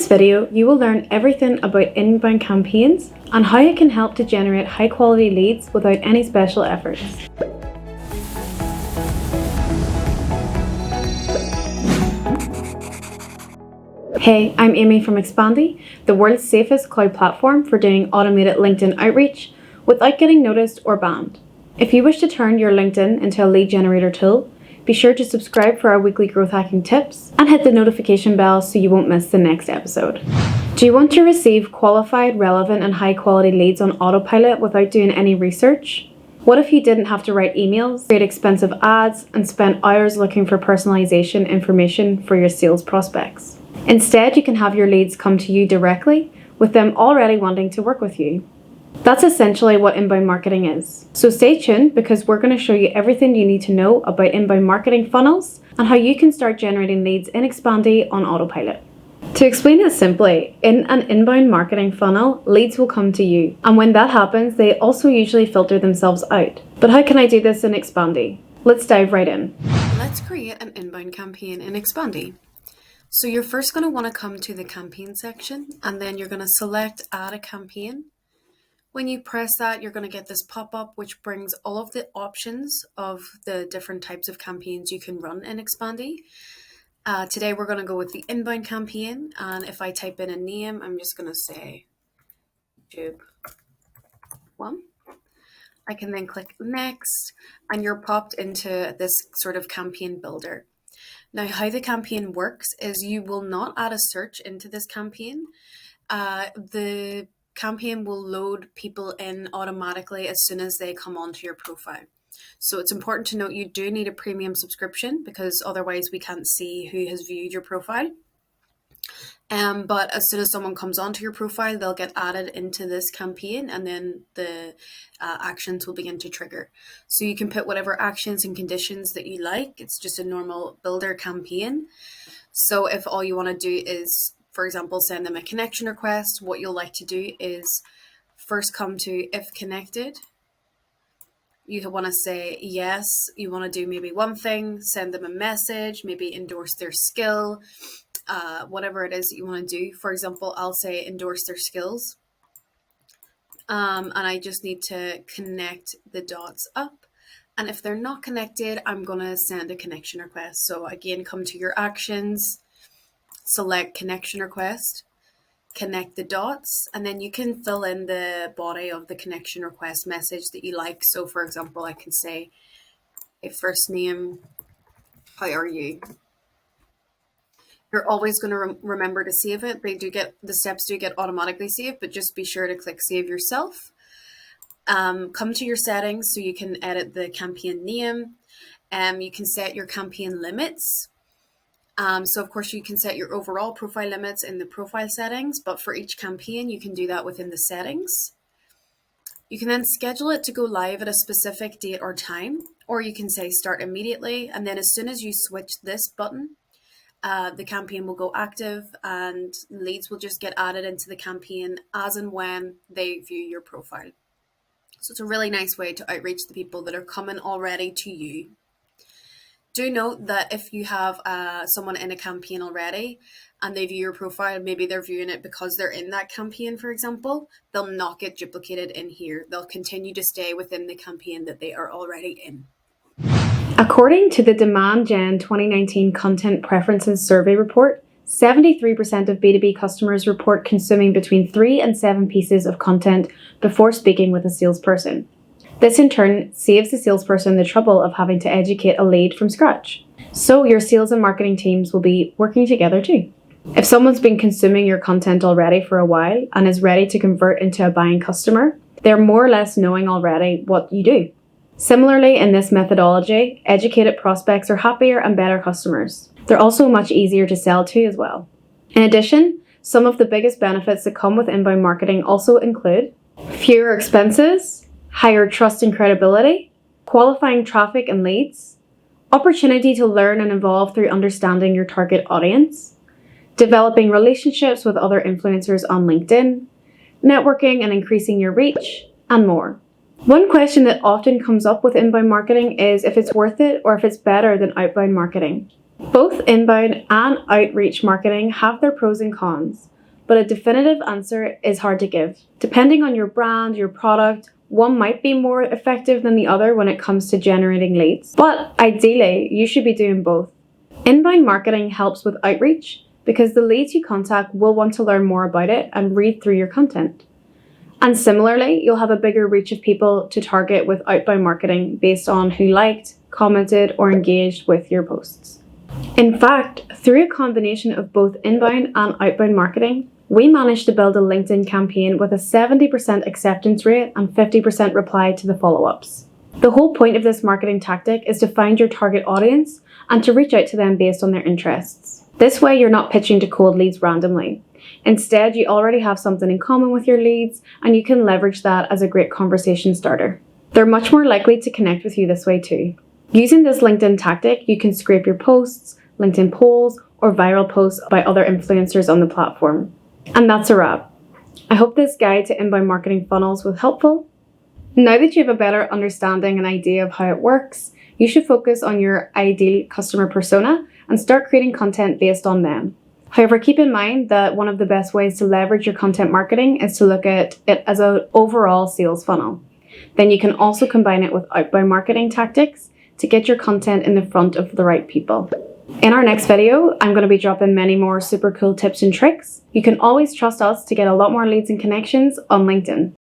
this video, you will learn everything about inbound campaigns and how it can help to generate high quality leads without any special efforts. Hey, I'm Amy from Expandi, the world's safest cloud platform for doing automated LinkedIn outreach without getting noticed or banned. If you wish to turn your LinkedIn into a lead generator tool, be sure to subscribe for our weekly growth hacking tips and hit the notification bell so you won't miss the next episode. Do you want to receive qualified, relevant, and high quality leads on autopilot without doing any research? What if you didn't have to write emails, create expensive ads, and spend hours looking for personalization information for your sales prospects? Instead, you can have your leads come to you directly, with them already wanting to work with you. That's essentially what inbound marketing is. So stay tuned because we're going to show you everything you need to know about inbound marketing funnels and how you can start generating leads in Expandi on autopilot. To explain it simply, in an inbound marketing funnel, leads will come to you. And when that happens, they also usually filter themselves out. But how can I do this in Expandi? Let's dive right in. Let's create an inbound campaign in Expandi. So you're first going to want to come to the campaign section and then you're going to select add a campaign. When you press that, you're going to get this pop-up which brings all of the options of the different types of campaigns you can run in Expandi. Today we're going to go with the inbound campaign, and if I type in a name, I'm just going to say YouTube 1. I can then click next and you're popped into this sort of campaign builder. Now how the campaign works is you will not add a search into this campaign. The campaign will load people in automatically as soon as they come onto your profile. So it's important to note you do need a premium subscription because otherwise we can't see who has viewed your profile. But as soon as someone comes onto your profile, they'll get added into this campaign and then the actions will begin to trigger. So you can put whatever actions and conditions that you like. It's just a normal builder campaign. So if all you want to do is, for example, send them a connection request, what you'll like to do is first come to if connected. You want to say yes, you want to do maybe one thing, send them a message, maybe endorse their skill, whatever it is that you want to do. For example, I'll say endorse their skills. And I just need to connect the dots up. And if they're not connected, I'm going to send a connection request. So again, come to your actions, select connection request, connect the dots, and then you can fill in the body of the connection request message that you like. So for example, I can say a first name, how are you? You're always going to remember to save it. The steps do get automatically saved, but just be sure to click save yourself. Come to your settings so you can edit the campaign name. You can set your campaign limits. So of course you can set your overall profile limits in the profile settings, but for each campaign, you can do that within the settings. You can then schedule it to go live at a specific date or time, or you can say start immediately. And then as soon as you switch this button, the campaign will go active and leads will just get added into the campaign as and when they view your profile. So it's a really nice way to outreach the people that are coming already to you. Do note that if you have someone in a campaign already and they view your profile, maybe they're viewing it because they're in that campaign, for example, they'll not get duplicated in here. They'll continue to stay within the campaign that they are already in. According to the Demand Gen 2019 Content Preferences Survey report, 73% of B2B customers report consuming between 3 and 7 pieces of content before speaking with a salesperson. This in turn saves the salesperson the trouble of having to educate a lead from scratch. So your sales and marketing teams will be working together too. If someone's been consuming your content already for a while and is ready to convert into a buying customer, they're more or less knowing already what you do. Similarly, in this methodology, educated prospects are happier and better customers. They're also much easier to sell to as well. In addition, some of the biggest benefits that come with inbound marketing also include fewer expenses, higher trust and credibility, qualifying traffic and leads, opportunity to learn and evolve through understanding your target audience, developing relationships with other influencers on LinkedIn, networking and increasing your reach, and more. One question that often comes up with inbound marketing is if it's worth it or if it's better than outbound marketing. Both inbound and outreach marketing have their pros and cons, but a definitive answer is hard to give. Depending on your brand, your product, one might be more effective than the other when it comes to generating leads. But ideally, you should be doing both. Inbound marketing helps with outreach because the leads you contact will want to learn more about it and read through your content. And similarly, you'll have a bigger reach of people to target with outbound marketing based on who liked, commented, or engaged with your posts. In fact, through a combination of both inbound and outbound marketing, we managed to build a LinkedIn campaign with a 70% acceptance rate and 50% reply to the follow-ups. The whole point of this marketing tactic is to find your target audience and to reach out to them based on their interests. This way, you're not pitching to cold leads randomly. Instead, you already have something in common with your leads, and you can leverage that as a great conversation starter. They're much more likely to connect with you this way too. Using this LinkedIn tactic, you can scrape your posts, LinkedIn polls, or viral posts by other influencers on the platform. And that's a wrap. I hope this guide to inbound marketing funnels was helpful. Now that you have a better understanding and idea of how it works, you should focus on your ideal customer persona and start creating content based on them. However, keep in mind that one of the best ways to leverage your content marketing is to look at it as an overall sales funnel. Then you can also combine it with outbound marketing tactics to get your content in the front of the right people. In our next video, I'm going to be dropping many more super cool tips and tricks. You can always trust us to get a lot more leads and connections on LinkedIn.